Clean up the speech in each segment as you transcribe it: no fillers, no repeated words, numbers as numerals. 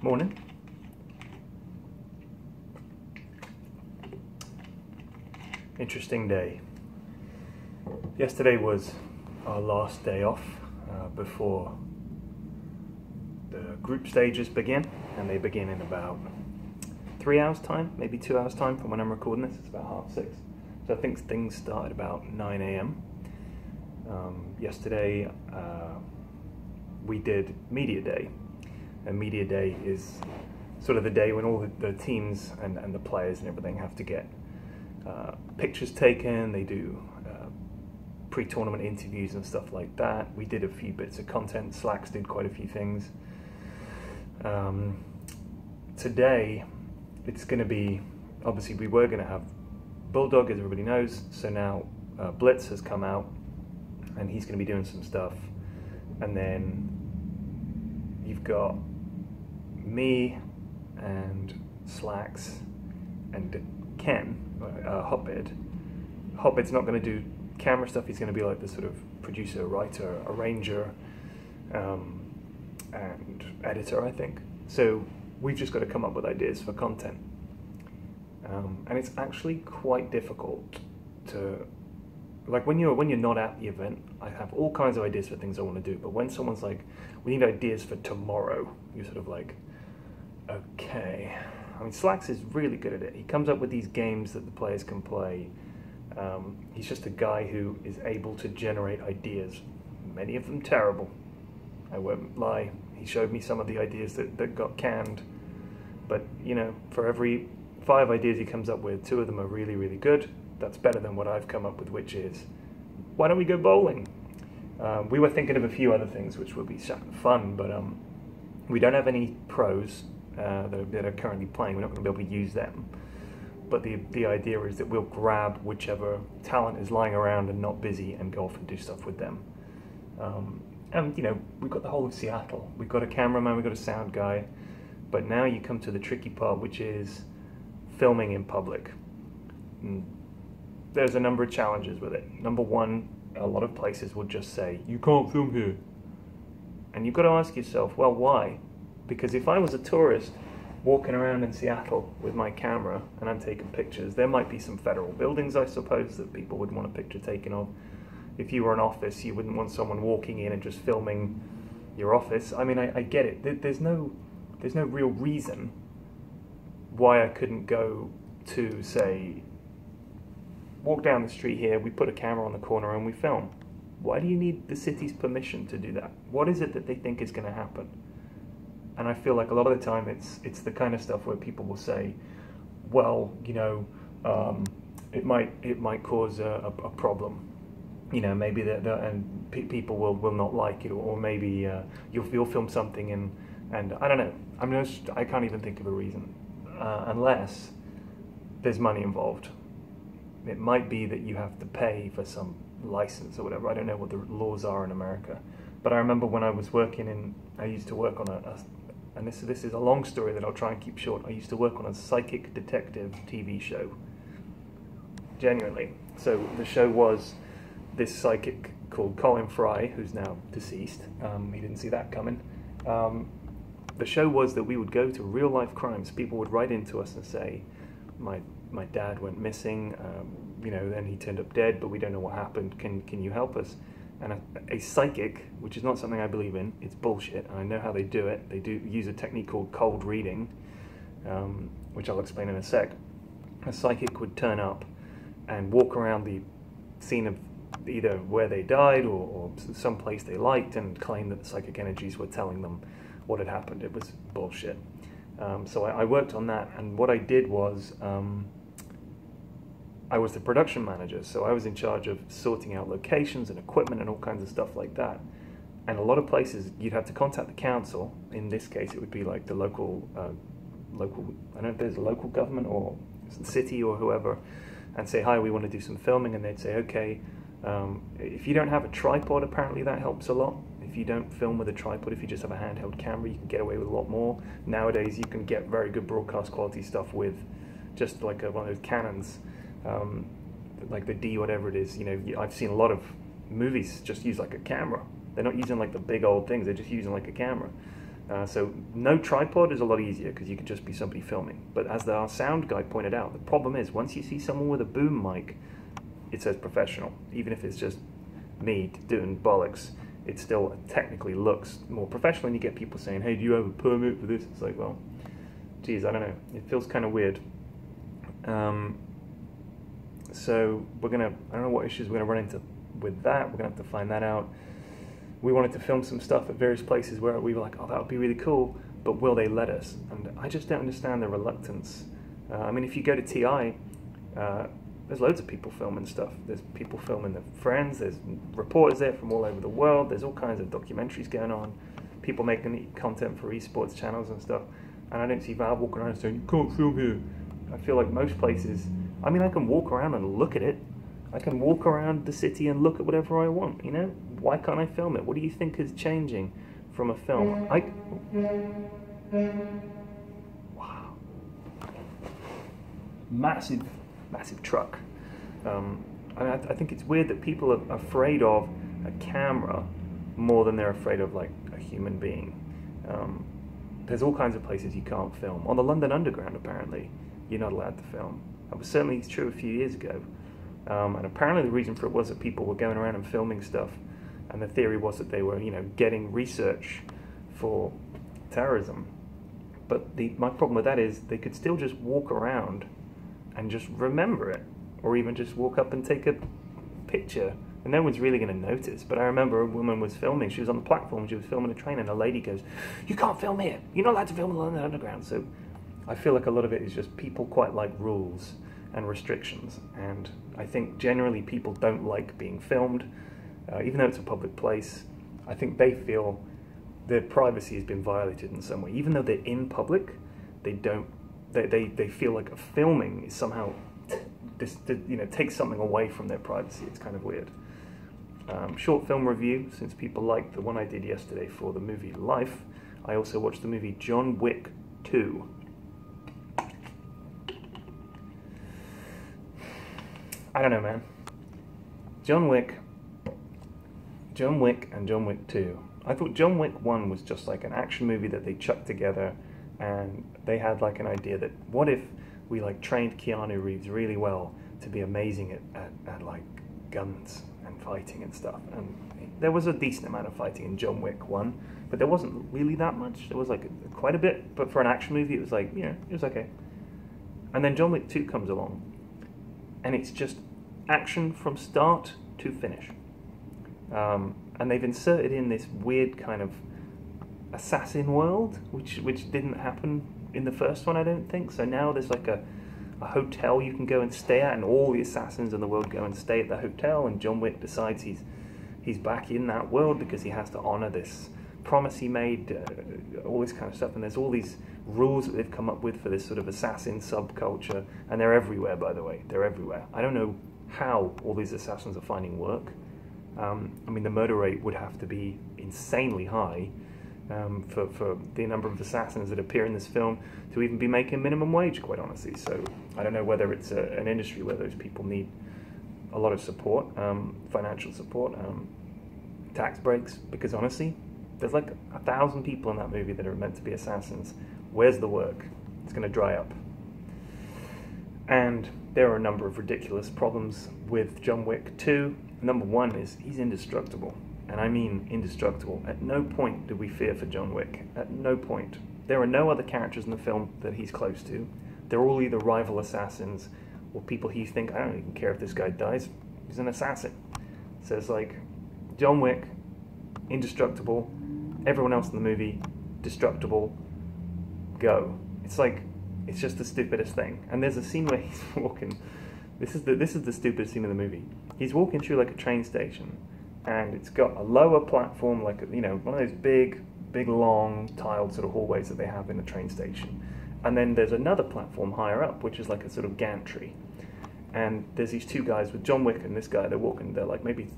Morning. Interesting day. Yesterday was our last day off before the group stages begin, and they begin in about 3 hours time, maybe 2 hours time from when I'm recording this. It's about 6:30. So I think things started about 9 a.m. Yesterday we did Media Day, and Media Day is sort of the day when all the teams and the players and everything have to get pictures taken. They do pre-tournament interviews and stuff like that. We did a few bits of content. Slacks did quite a few things. Today it's going to be, obviously we were going to have Bulldog, as everybody knows, so now Blitz has come out and he's going to be doing some stuff, and then you've got me and Slacks and Ken, Hotbed's not going to do camera stuff. He's going to be like the sort of producer, writer, arranger, and editor, I think. So we've just got to come up with ideas for content, and it's actually quite difficult to, like, when you're not at the event, I have all kinds of ideas for things I want to do, but when someone's like, we need ideas for tomorrow, you're sort of like, okay. I mean, Slacks is really good at it. He comes up with these games that the players can play. He's just a guy who is able to generate ideas, many of them terrible. I won't lie. He showed me some of the ideas that got canned, but you know, for every 5 ideas he comes up with, 2 of them are really, really good. That's better than what I've come up with, which is, why don't we go bowling? We were thinking of a few other things which would be fun, but we don't have any pros that are currently playing. We're not going to be able to use them. But the idea is that we'll grab whichever talent is lying around and not busy and go off and do stuff with them. And you know, we've got the whole of Seattle. We've got a cameraman, we've got a sound guy. But now you come to the tricky part, which is filming in public. There's a number of challenges with it. Number one, a lot of places will just say, you can't film here. And you've got to ask yourself, well, why? Because if I was a tourist walking around in Seattle with my camera and I'm taking pictures, there might be some federal buildings, I suppose, that people would want a picture taken of. If you were an office, you wouldn't want someone walking in and just filming your office. I mean, I get it. There's no real reason why I couldn't go to, say, walk down the street here, we put a camera on the corner and we film. Why do you need the city's permission to do that? What is it that they think is going to happen? And I feel like a lot of the time it's the kind of stuff where people will say, well, you know, it might cause a problem. You know, maybe and people will not like it, or maybe you'll film something and I don't know. I can't even think of a reason unless there's money involved. It might be that you have to pay for some license or whatever. I don't know what the laws are in America, but I remember when I was working I used to work on and this is a long story that I'll try and keep short. I used to work on a psychic detective TV show. Genuinely. So the show was this psychic called Colin Fry, who's now deceased. He didn't see that coming. The show was that we would go to real life crimes. People would write into us and say, my dad went missing, you know, then he turned up dead, but we don't know what happened. Can you help us? And a psychic, which is not something I believe in, it's bullshit, and I know how they do it. They do use a technique called cold reading, which I'll explain in a sec. A psychic would turn up and walk around the scene of either where they died or some place they liked and claim that the psychic energies were telling them what had happened. It was bullshit. So I worked on that, and what I did was I was the production manager, so I was in charge of sorting out locations and equipment and all kinds of stuff like that. And a lot of places you'd have to contact the council. In this case, it would be like the local, I don't know if there's a local government or the city or whoever, and say, hi, we want to do some filming, and they'd say, okay. If you don't have a tripod, apparently that helps a lot. If you don't film with a tripod, if you just have a handheld camera, you can get away with a lot more. Nowadays, you can get very good broadcast quality stuff with just like one of those Canons, like the D, whatever it is. You know, I've seen a lot of movies just use like a camera. They're not using like the big old things, they're just using like a camera. So no tripod is a lot easier because you could just be somebody filming. But as our sound guy pointed out, the problem is once you see someone with a boom mic, it says professional. Even if it's just me doing bollocks, it still technically looks more professional, and you get people saying, hey, do you have a permit for this? It's like, well, geez, I don't know. It feels kind of weird. So we're gonna, I don't know what issues we're gonna run into with that. We're gonna have to find that out. We wanted to film some stuff at various places where we were like, oh, that would be really cool, but will they let us? And I just don't understand the reluctance. I mean, if you go to TI, there's loads of people filming stuff. There's people filming their friends, there's reporters there from all over the world, there's all kinds of documentaries going on, people making content for esports channels and stuff, and I don't see Valve walking around saying, you can't film here. I feel like most places, I mean, I can walk around and look at it. I can walk around the city and look at whatever I want, you know? Why can't I film it? What do you think is changing from a film? Wow. Massive truck. I think it's weird that people are afraid of a camera more than they're afraid of like a human being. There's all kinds of places you can't film. On the London Underground, apparently, you're not allowed to film. That was certainly true a few years ago. And apparently the reason for it was that people were going around and filming stuff, and the theory was that they were, you know, getting research for terrorism. But my problem with that is they could still just walk around and just remember it, or even just walk up and take a picture, and no one's really going to notice. But I remember a woman was filming, she was on the platform, she was filming a train, and a lady goes, you can't film here, you're not allowed to film in the London Underground. So I feel like a lot of it is just people quite like rules and restrictions, and I think generally people don't like being filmed, even though it's a public place. I think they feel their privacy has been violated in some way. Even though they're in public, they don't. They feel like a filming is somehow, you know, takes something away from their privacy. It's kind of weird. Short film review, since people liked the one I did yesterday for the movie Life, I also watched the movie John Wick 2. I don't know, man. John Wick and John Wick 2. I thought John Wick 1 was just like an action movie that they chucked together, and they had like an idea that what if we like trained Keanu Reeves really well to be amazing at like guns and fighting and stuff. And there was a decent amount of fighting in John Wick 1, but there wasn't really that much. There was like quite a bit, but for an action movie it was like, yeah, it was okay. And then John Wick 2 comes along, and it's just action from start to finish. And they've inserted in this weird kind of assassin world, which didn't happen in the first one, I don't think. So now there's like a hotel you can go and stay at, and all the assassins in the world go and stay at the hotel, and John Wick decides he's back in that world because he has to honor this promise he made, all this kind of stuff. And there's all these rules that they've come up with for this sort of assassin subculture, and they're everywhere, by the way. They're everywhere. I don't know how all these assassins are finding work. I mean, the murder rate would have to be insanely high for the number of assassins that appear in this film to even be making minimum wage, quite honestly. So I don't know whether it's an industry where those people need a lot of support, financial support, tax breaks, because honestly, there's like 1,000 people in that movie that are meant to be assassins. Where's the work? It's going to dry up. And there are a number of ridiculous problems with John Wick 2. Number one is he's indestructible. And I mean indestructible. At no point do we fear for John Wick. At no point. There are no other characters in the film that he's close to. They're all either rival assassins or people who think, I don't even care if this guy dies. He's an assassin. So it's like, John Wick, indestructible. Everyone else in the movie, destructible. Go. It's like, it's just the stupidest thing. And there's a scene where he's walking. This is the stupidest scene in the movie. He's walking through like a train station, and it's got a lower platform, like, you know, one of those big, long tiled sort of hallways that they have in a train station. And then there's another platform higher up, which is like a sort of gantry. And there's these two guys with John Wick and this guy. They're walking. They're like maybe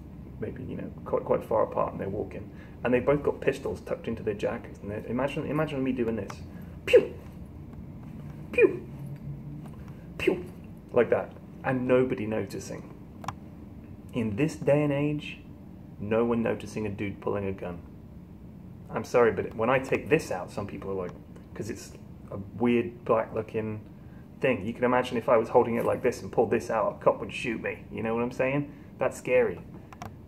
you know, quite far apart, and they're walking. And they both got pistols tucked into their jackets. And imagine me doing this, pew, pew, pew, like that, and nobody noticing. In this day and age, no one noticing a dude pulling a gun. I'm sorry, but when I take this out, some people are like, because it's a weird black looking thing. You can imagine if I was holding it like this and pulled this out, a cop would shoot me. You know what I'm saying? That's scary.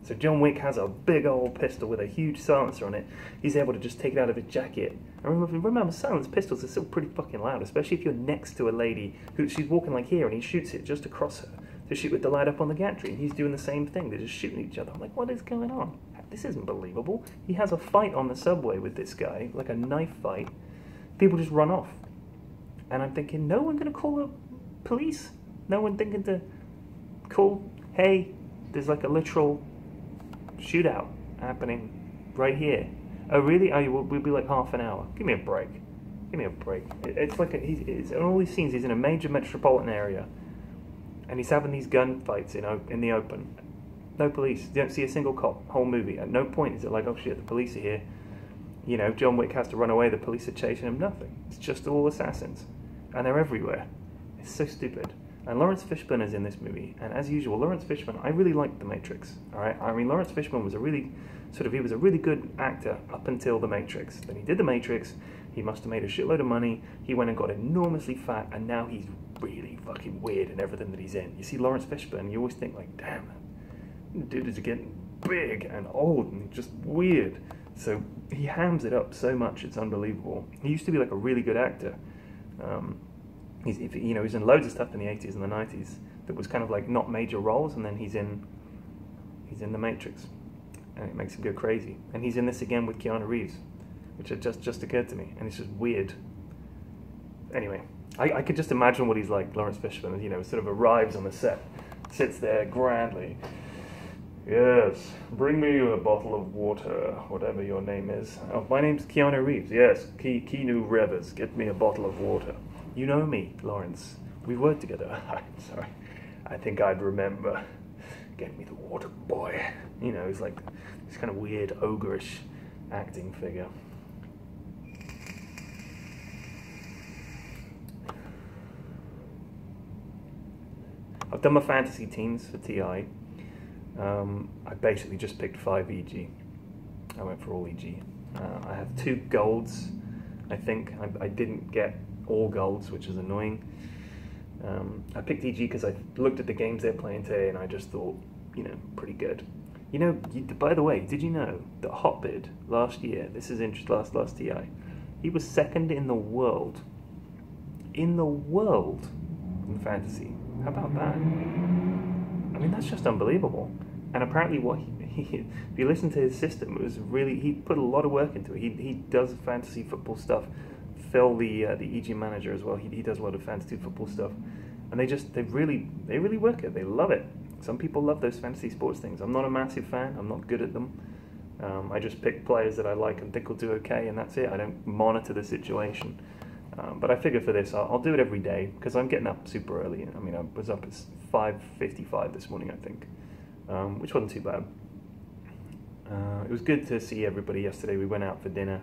So John Wick has a big old pistol with a huge silencer on it. He's able to just take it out of his jacket. And remember, silenced pistols are still pretty fucking loud, especially if you're next to a lady who she's walking like here and he shoots it just across her to shoot with the light up on the gantry. And he's doing the same thing. They're just shooting each other. I'm like, what is going on? This isn't believable. He has a fight on the subway with this guy, like a knife fight. People just run off. And I'm thinking, no one going to call the police? No one thinking to call, hey, there's like a literal shootout happening right here. Oh, really? Oh, we'll be like half an hour. Give me a break. Give me a break. It's like, in all these scenes, he's in a major metropolitan area. And he's having these gunfights, in the open. No police. You don't see a single cop. Whole movie. At no point is it like, oh shit, the police are here. John Wick has to run away. The police are chasing him. Nothing. It's just all assassins. And they're everywhere. It's so stupid. And Lawrence Fishburne is in this movie. And as usual, Lawrence Fishburne, I really liked The Matrix. Alright? I mean, Lawrence Fishburne was he was a really good actor up until The Matrix. Then he did The Matrix. He must have made a shitload of money. He went and got enormously fat. And now he's really fucking weird in everything that he's in. You see Lawrence Fishburne, you always think like, damn, that dude is getting big and old and just weird. So he hams it up so much, it's unbelievable. He used to be like a really good actor. He's in loads of stuff in the 80s and the 90s that was kind of like not major roles, and then he's in The Matrix, and it makes him go crazy. And he's in this again with Keanu Reeves, which had just occurred to me, and it's just weird. Anyway, I could just imagine what he's like, Lawrence Fishburne, sort of arrives on the set, sits there grandly. Yes, bring me a bottle of water, whatever your name is. Oh, my name's Keanu Reeves. Yes, Keanu Rivers, get me a bottle of water. You know me, Lawrence. We've worked together. I'm sorry. I think I'd remember. Get me the water, boy. He's like this kind of weird, ogreish acting figure. I've done my fantasy teams for TI. I basically just picked 5 EG. I went for all EG. I have 2 golds. I think I didn't get all golds, which is annoying. I picked EG because I looked at the games they're playing today and I just thought, pretty good. By the way, did you know that Hotbid last year, this is interesting, last TI, he was 2nd in the world. In the world in fantasy. How about that? I mean, that's just unbelievable. And apparently if you listen to his system, it was really, he put a lot of work into it. He does fantasy football stuff. Phil, the EG manager as well, he does a lot of fantasy football stuff. And they really work it. They love it. Some people love those fantasy sports things. I'm not a massive fan. I'm not good at them. I just pick players that I like and think will do okay, and that's it. I don't monitor the situation. But I figure for this, I'll do it every day, because I'm getting up super early. I mean, I was up at 5:55 this morning, I think, which wasn't too bad. It was good to see everybody yesterday. We went out for dinner.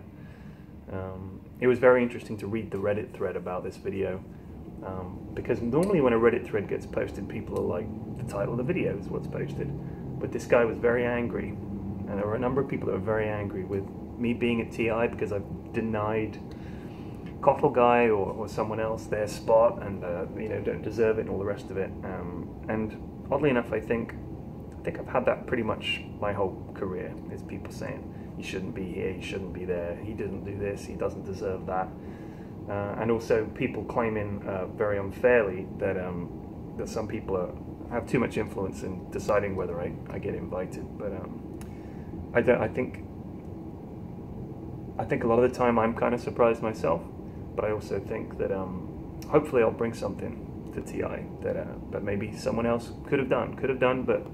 It was very interesting to read the Reddit thread about this video, because normally when a Reddit thread gets posted, people are like, the title of the video is what's posted. But this guy was very angry, and there were a number of people that were very angry with me being at TI because I've denied Cottle Guy or someone else their spot, and don't deserve it and all the rest of it. And oddly enough, I think I've had that pretty much my whole career, is people saying, he shouldn't be here, he shouldn't be there, he didn't do this, he doesn't deserve that. And also people claiming very unfairly that some people have too much influence in deciding whether I get invited. But I think a lot of the time I'm kind of surprised myself, but I also think that hopefully I'll bring something to TI that maybe someone else could have done, but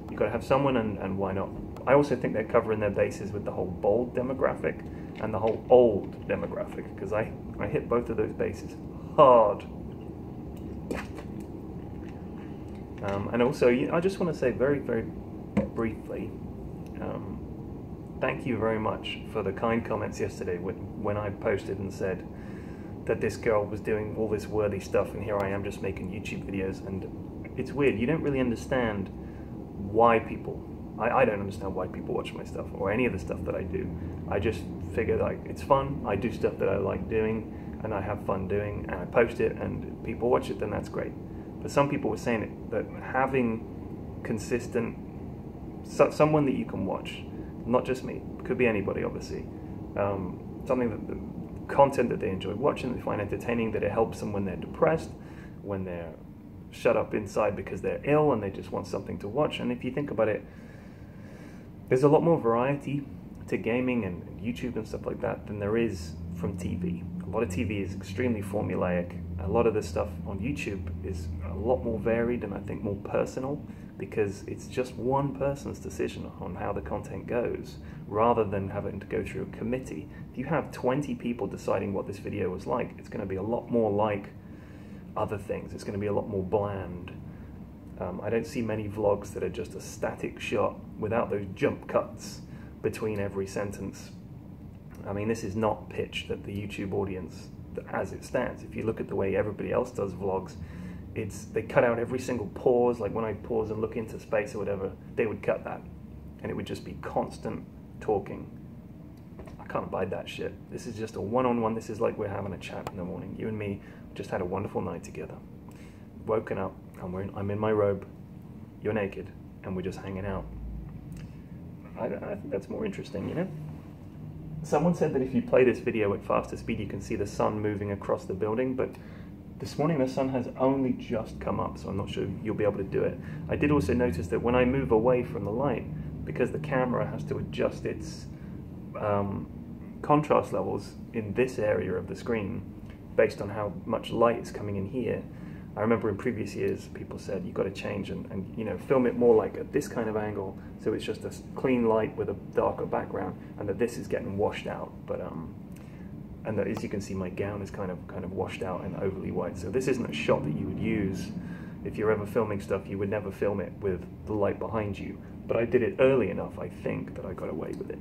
you've got to have someone, and why not? I also think they're covering their bases with the whole bold demographic and the whole old demographic, because I hit both of those bases hard. And also, I just want to say very, very briefly, thank you very much for the kind comments yesterday when I posted and said that this girl was doing all this worthy stuff, and here I am just making YouTube videos. And it's weird, you don't really understand why people I don't understand why people watch my stuff or any of the stuff that I do. I just figure like it's fun. I do stuff that I like doing and I have fun doing, and I post it and people watch it, then that's great. But some people were saying it, that having consistent, someone that you can watch, not just me, could be anybody obviously, something that the content that they enjoy watching, they find entertaining, that it helps them when they're depressed, when they're shut up inside because they're ill and they just want something to watch. And if you think about it, there's a lot more variety to gaming and YouTube and stuff like that than there is from TV. A lot of TV is extremely formulaic. A lot of the stuff on YouTube is a lot more varied and I think more personal, because it's just one person's decision on how the content goes, rather than having to go through a committee. If you have 20 people deciding what this video was like, it's going to be a lot more like other things. It's going to be a lot more bland. I don't see many vlogs that are just a static shot without those jump cuts between every sentence. I mean, this is not pitched at the YouTube audience as it stands. If you look at the way everybody else does vlogs, they cut out every single pause. Like when I pause and look into space or whatever, they would cut that, and it would just be constant talking. I can't abide that shit. This is just a one-on-one. This is like we're having a chat in the morning. You and me just had a wonderful night together. Woken up, and I'm in my robe, you're naked, and we're just hanging out. I think that's more interesting, you know? Someone said that if you play this video at faster speed, you can see the sun moving across the building, but this morning the sun has only just come up, so I'm not sure you'll be able to do it. I did also notice that when I move away from the light, because the camera has to adjust its contrast levels in this area of the screen based on how much light is coming in here. I remember in previous years people said you've got to change and you know, film it more like at this kind of angle, so it's just a clean light with a darker background, and that this is getting washed out. But and that, as you can see, my gown is kind of washed out and overly white. So this isn't a shot that you would use if you're ever filming stuff. You would never film it with the light behind you. But I did it early enough, I think, that I got away with it.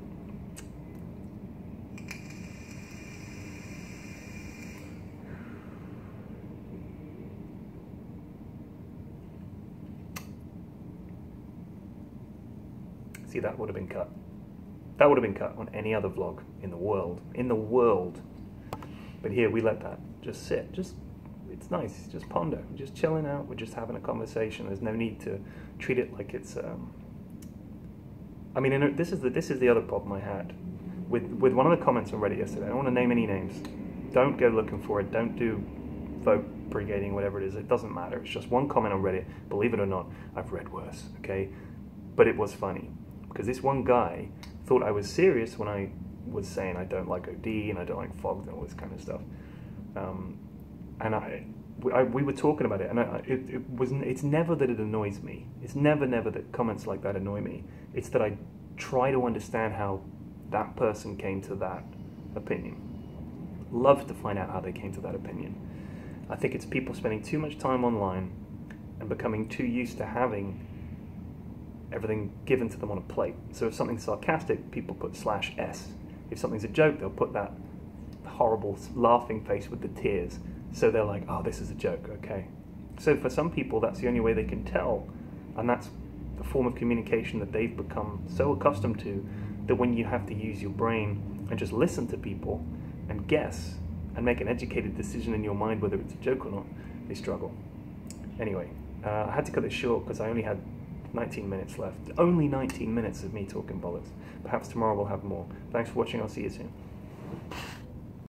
See, that would have been cut. That would have been cut on any other vlog in the world. In the world. But here, we let that just sit. It's nice. Just ponder. We're just chilling out. We're just having a conversation. There's no need to treat it like it's... I mean, this is the other problem I had with one of the comments on Reddit yesterday. I don't want to name any names. Don't go looking for it. Don't do vote brigading, whatever it is. It doesn't matter. It's just one comment on Reddit. Believe it or not, I've read worse. Okay, but it was funny because this one guy thought I was serious when I was saying I don't like OD and I don't like fogged and all this kind of stuff. And we were talking about it, and it's never that it annoys me. It's never that comments like that annoy me. It's that I try to understand how that person came to that opinion. Love to find out how they came to that opinion. I think it's people spending too much time online and becoming too used to having everything given to them on a plate. So if something's sarcastic, people put /s. If something's a joke, they'll put that horrible laughing face with the tears. So they're like, oh, this is a joke, okay. So for some people, that's the only way they can tell. And that's the form of communication that they've become so accustomed to, that when you have to use your brain and just listen to people and guess and make an educated decision in your mind whether it's a joke or not, they struggle. Anyway, I had to cut it short because I only had 19 minutes left. Only 19 minutes of me talking bollocks. Perhaps tomorrow we'll have more. Thanks for watching. I'll see you soon.